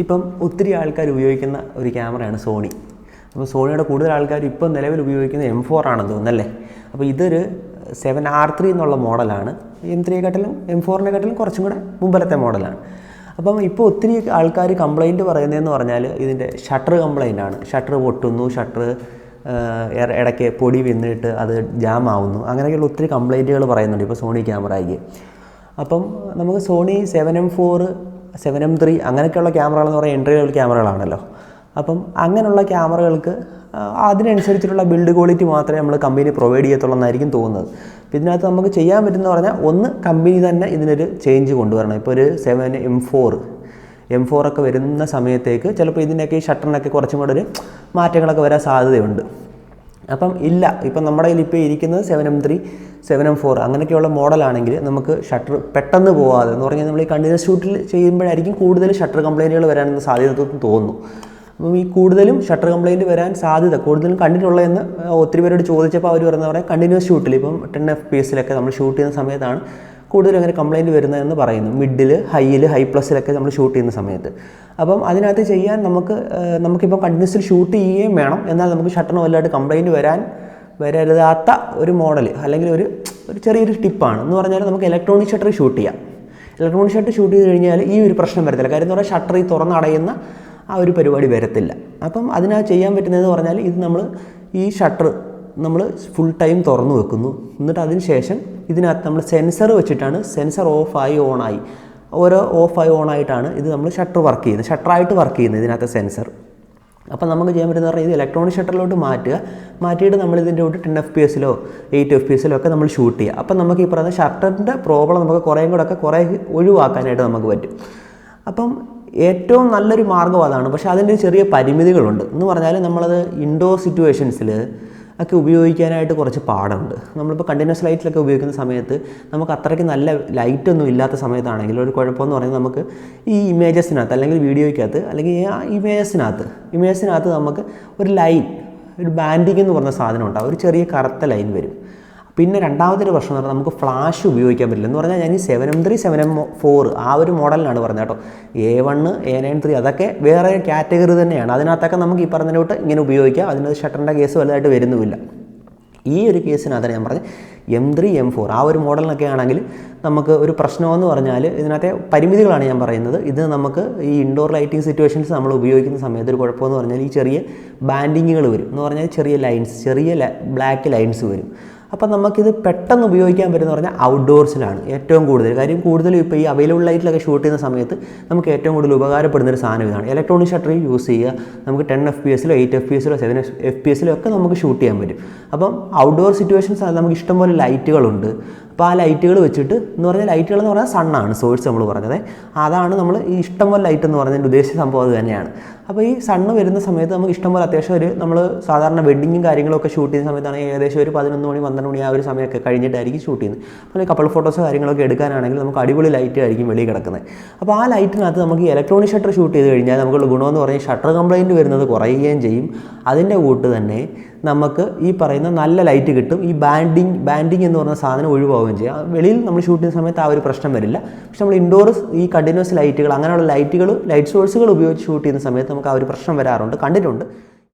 ഇപ്പം ഒത്തിരി ആൾക്കാർ ഉപയോഗിക്കുന്ന ഒരു ക്യാമറയാണ് സോണി. അപ്പോൾ സോണിയുടെ കൂടുതൽ ആൾക്കാർ ഇപ്പം നിലവിൽ ഉപയോഗിക്കുന്നത് M4 ആണെന്ന് തോന്നുന്നല്ലേ. അപ്പോൾ ഇതൊരു 7R3 എന്നുള്ള മോഡലാണ്. M3യെക്കാട്ടിലും M4നെക്കാട്ടിലും കുറച്ചും കൂടെ മുമ്പലത്തെ മോഡലാണ്. അപ്പം ഇപ്പോൾ ഒത്തിരി ആൾക്കാർ കംപ്ലയിൻറ്റ് പറയുന്നതെന്ന് പറഞ്ഞാൽ ഇതിൻ്റെ ഷട്ടർ കംപ്ലയിൻ്റ് ആണ്. ഷട്ടർ പൊട്ടുന്നു, ഷട്ടർ ഇടയ്ക്ക് പൊടി വന്നിട്ട് അത് ജാം ആവുന്നു, അങ്ങനെയൊക്കെയുള്ള ഒത്തിരി കംപ്ലയിൻറ്റുകൾ പറയുന്നുണ്ട് ഇപ്പോൾ സോണി ക്യാമറയ്ക്ക്. അപ്പം നമുക്ക് സോണി 7M4, 7M3 അങ്ങനെയൊക്കെയുള്ള ക്യാമറകളെന്ന് പറയുന്നത് എൻട്രി ലെവൽ ക്യാമറകളാണല്ലോ. അപ്പം അങ്ങനെയുള്ള ക്യാമറകൾക്ക് അതിനനുസരിച്ചിട്ടുള്ള ബിൽഡ് ക്വാളിറ്റി മാത്രമേ നമ്മൾ കമ്പനി പ്രൊവൈഡ് ചെയ്യത്തുള്ളൂ എന്നായിരിക്കും തോന്നുന്നത്. അപ്പോൾ ഇതിനകത്ത് നമുക്ക് ചെയ്യാൻ പറ്റുമെന്ന് പറഞ്ഞാൽ ഒന്ന് കമ്പനി തന്നെ ഇതിനൊരു ചേഞ്ച് കൊണ്ടുവരണം. ഇപ്പോൾ ഒരു 7M4 ഒക്കെ വരുന്ന സമയത്തേക്ക് ചിലപ്പോൾ ഇതിൻ്റെയൊക്കെ ഈ ഷട്ടറിനൊക്കെ കുറച്ചും കൂടെ ഒരു മാറ്റങ്ങളൊക്കെ വരാൻ സാധ്യതയുണ്ട്. അപ്പം ഇല്ല, ഇപ്പം നമ്മുടെ കയ്യിൽ ഇപ്പോൾ ഇരിക്കുന്നത് 7M3, 7M4 അങ്ങനെയൊക്കെയുള്ള മോഡലാണെങ്കിൽ നമുക്ക് ഷട്ടർ പെട്ടെന്ന് പോകാതെ എന്ന് പറഞ്ഞാൽ നമ്മൾ ഈ കണ്ടിന്യൂസ് ഷൂട്ടിൽ ചെയ്യുമ്പോഴായിരിക്കും കൂടുതൽ ഷട്ടർ കംപ്ലയിൻറ്റുകൾ വരാനെന്ന് സാധ്യത തോന്നുന്നു. അപ്പം ഈ കൂടുതലും ഷട്ടർ കംപ്ലയിൻറ്റ് വരാൻ സാധ്യത കൂടുതലും കണ്ടിട്ടുള്ളതെന്ന് ഒത്തിരി പേരോട് ചോദിച്ചപ്പോൾ അവർ പറയുന്നത് കണ്ടിന്യൂസ് ഷൂട്ടിൽ ഇപ്പം 10 FPS നമ്മൾ ഷൂട്ട് ചെയ്യുന്ന സമയത്താണ് കൂടുതലും അങ്ങനെ കംപ്ലയിൻറ്റ് വരുന്നതെന്ന് പറയുന്നു. മിഡിൽ, ഹൈ പ്ലസിലൊക്കെ നമ്മൾ ഷൂട്ട് ചെയ്യുന്ന സമയത്ത്. അപ്പം അതിനകത്ത് ചെയ്യാൻ നമുക്കിപ്പം കണ്ടിന്യൂസിൽ ഷൂട്ട് ചെയ്യുകയും വേണം, എന്നാൽ നമുക്ക് ഷട്ടറിന് വലുതായിട്ട് കംപ്ലയിൻറ്റ് വരരുതാത്ത ഒരു മോഡൽ അല്ലെങ്കിൽ ഒരു ചെറിയൊരു ടിപ്പാണ് എന്ന് പറഞ്ഞാൽ നമുക്ക് ഇലക്ട്രോണിക് ഷട്ടർ ഷൂട്ട് ചെയ്യാം. ഇലക്ട്രോണിക് ഷട്ടർ ഷൂട്ട് ചെയ്ത് കഴിഞ്ഞാൽ ഈ ഒരു പ്രശ്നം വരത്തില്ല. കാര്യം എന്ന് പറഞ്ഞാൽ ഷട്ടർ ഈ തുറന്നടയുന്ന ആ ഒരു പരിപാടി വരത്തില്ല. അപ്പം അതിനകത്ത് ചെയ്യാൻ പറ്റുന്നതെന്ന് പറഞ്ഞാൽ ഇത് ഈ ഷട്ടർ നമ്മൾ ഫുൾ ടൈം തുറന്നു വെക്കുന്നു. എന്നിട്ട് അതിന് ശേഷം ഇതിനകത്ത് നമ്മൾ സെൻസർ വെച്ചിട്ടാണ്, സെൻസർ ഓഫായി ഓണായി ഓരോ ഓഫായി ഓണായിട്ടാണ് ഇത് നമ്മൾ ഷട്ടറായിട്ട് വർക്ക് ചെയ്യുന്നത് ഇതിനകത്ത് സെൻസർ. അപ്പം നമുക്ക് ചെയ്യാൻ പറ്റുന്ന പറഞ്ഞാൽ ഇത് ഇലക്ട്രോണിക് ഷട്ടറിലോട്ട് മാറ്റിയിട്ട് നമ്മൾ ഇതിൻ്റെ കൂട്ട് 10 FPS-ലോ 8 FPS-ലോ ഒക്കെ നമ്മൾ ഷൂട്ട് ചെയ്യുക. അപ്പം നമുക്ക് ഈ പറയുന്ന ഷട്ടറിൻ്റെ പ്രോബ്ലം നമുക്ക് കുറേ ഒഴിവാക്കാനായിട്ട് നമുക്ക് പറ്റും. അപ്പം ഏറ്റവും നല്ലൊരു മാർഗ്ഗം അതാണ്. പക്ഷേ അതിൻ്റെ ചെറിയ പരിമിതികളുണ്ട് എന്ന് പറഞ്ഞാൽ നമ്മളത് ഇൻഡോർ സിറ്റുവേഷൻസിൽ ഒക്കെ ഉപയോഗിക്കാനായിട്ട് കുറച്ച് പാടുണ്ട്. നമ്മളിപ്പോൾ കണ്ടിന്യൂസ് ലൈറ്റിലൊക്കെ ഉപയോഗിക്കുന്ന സമയത്ത് നമുക്ക് അത്രയ്ക്ക് നല്ല ലൈറ്റൊന്നും ഇല്ലാത്ത സമയത്താണെങ്കിൽ ഒരു കുഴപ്പമെന്ന് പറയുന്നത് നമുക്ക് ഈ ഇമേജസിനകത്ത് അല്ലെങ്കിൽ വീഡിയോയ്ക്കകത്ത് അല്ലെങ്കിൽ ആ ഇമേജസിനകത്ത് നമുക്ക് ഒരു ബാൻഡിങ് എന്ന് പറഞ്ഞ സാധനം ഉണ്ടാവും. ഒരു ചെറിയ കറുത്ത ലൈൻ വരും. പിന്നെ രണ്ടാമതൊരു പ്രശ്നം എന്ന് പറഞ്ഞാൽ നമുക്ക് ഫ്ലാഷ് ഉപയോഗിക്കാൻ പറ്റില്ല. എന്ന് പറഞ്ഞാൽ ഞാൻ ഈ 7M3, 7M4 ആ ഒരു മോഡലിനാണ് പറഞ്ഞത് കേട്ടോ. A1, A9 III അതൊക്കെ വേറെ കാറ്റഗറി തന്നെയാണ്. അതിനകത്തൊക്കെ നമുക്ക് ഈ പറഞ്ഞതിലോട്ട് ഇങ്ങനെ ഉപയോഗിക്കാം. അതിനകത്ത് ഷട്ടറിൻ്റെ കേസ് വലുതായിട്ട് വരുന്നുമില്ല. ഈ ഒരു കേസിനകത്താണ് ഞാൻ പറഞ്ഞത് M3, M4 ആ ഒരു മോഡലിനൊക്കെ ആണെങ്കിൽ നമുക്ക് ഒരു പ്രശ്നമെന്ന് പറഞ്ഞാൽ ഇതിനകത്തെ പരിമിതികളാണ് ഞാൻ പറയുന്നത്. ഇത് നമുക്ക് ഈ ഇൻഡോർ ലൈറ്റിംഗ് സിറ്റുവേഷൻസ് നമ്മൾ ഉപയോഗിക്കുന്ന സമയത്ത് ഒരു കുഴപ്പമെന്ന് പറഞ്ഞാൽ ഈ ചെറിയ ബാൻഡിങ്ങുകൾ വരും. എന്ന് പറഞ്ഞാൽ ചെറിയ ബ്ലാക്ക് ലൈൻസ് വരും. അപ്പം നമുക്കിത് പെട്ടെന്ന് ഉപയോഗിക്കാൻ പറ്റുമെന്ന് പറഞ്ഞാൽ ഔട്ട്ഡോർസിലാണ് ഏറ്റവും കൂടുതലും ഇപ്പോൾ ഈ അവൈലബിൾ ലൈറ്റിലൊക്കെ ഷൂട്ട് ചെയ്യുന്ന സമയത്ത് നമുക്ക് ഏറ്റവും കൂടുതൽ ഉപകാരപ്പെടുന്നൊരു സാധനം ഇതാണ്. ഇലക്ട്രോണിക് ഷട്ടർ യൂസ് ചെയ്യുക. നമുക്ക് 10 FPS-ലോ 8 FPS-ലോ 7 FPS-ലോ ഒക്കെ നമുക്ക് ഷൂട്ട് ചെയ്യാൻ പറ്റും. അപ്പം ഔട്ട്ഡോർ സിറ്റുവേഷൻസ് നമുക്ക് ഇഷ്ടംപോലെ ലൈറ്റുകളുണ്ട്. അപ്പോൾ ആ ലൈറ്റുകൾ വെച്ചിട്ട് എന്ന് പറഞ്ഞാൽ ലൈറ്റുകൾ എന്ന് പറഞ്ഞാൽ സണ്ണാണ് സോഴ്സ് നമ്മൾ പറഞ്ഞത്. അതാണ് നമ്മൾ ഈ ഇഷ്ടംപോലെ ലൈറ്റ് എന്ന് പറഞ്ഞതിൻ്റെ ഉദ്ദേശിച്ച സംഭവം അത് തന്നെയാണ്. അപ്പോൾ ഈ സണ്ണ് വരുന്ന സമയത്ത് നമുക്ക് ഇഷ്ടംപോലെ അത്യാവശ്യം നമ്മൾ സാധാരണ വെഡ്ഡിങ്ങും കാര്യങ്ങളൊക്കെ ഷൂട്ട് ചെയ്യുന്ന സമയത്താണ് ഏകദേശം ഒരു 11 മണി 12 മണി ആ ഒരു സമയമൊക്കെ കഴിഞ്ഞിട്ടായിരിക്കും ഷൂട്ട് ചെയ്യുന്നത്. അപ്പോൾ കപ്പിൾ ഫോട്ടോസോ കാര്യങ്ങളൊക്കെ എടുക്കാനാണെങ്കിൽ നമുക്ക് അടിപൊളി ലൈറ്റ് ആയിരിക്കും വെളിയിൽ കിടക്കുന്നത്. അപ്പോൾ ആ ലൈറ്റിനകത്ത് നമുക്ക് ഇലക്ട്രോണിക് ഷട്ടർ ഷൂട്ട് ചെയ്ത് കഴിഞ്ഞാൽ നമുക്കുള്ള ഗുണമെന്ന് പറഞ്ഞാൽ ഷട്ടർ കംപ്ലയിൻറ്റ് വരുന്നത് കുറയുകയും ചെയ്യും. അതിൻ്റെ കൂട്ട് തന്നെ നമുക്ക് ഈ പറയുന്ന നല്ല ലൈറ്റ് കിട്ടും. ഈ ബാൻഡിങ് എന്ന് പറഞ്ഞ സാധനം ഒഴിവാകുകയും ചെയ്യും. വെളിയിൽ നമ്മൾ ഷൂട്ട് ചെയ്യുന്ന സമയത്ത് ആ ഒരു പ്രശ്നം വരില്ല. പക്ഷെ നമ്മൾ ഇൻഡോർസ് ഈ കണ്ടിന്യൂസ് ലൈറ്റുകൾ അങ്ങനെയുള്ള ലൈറ്റ് സോഴ്സുകൾ ഉപയോഗിച്ച് ഷൂട്ട് ചെയ്യുന്ന സമയത്ത് നമുക്ക് ആ ഒരു പ്രശ്നം വരാറുണ്ട്, കണ്ടിട്ടുണ്ട്.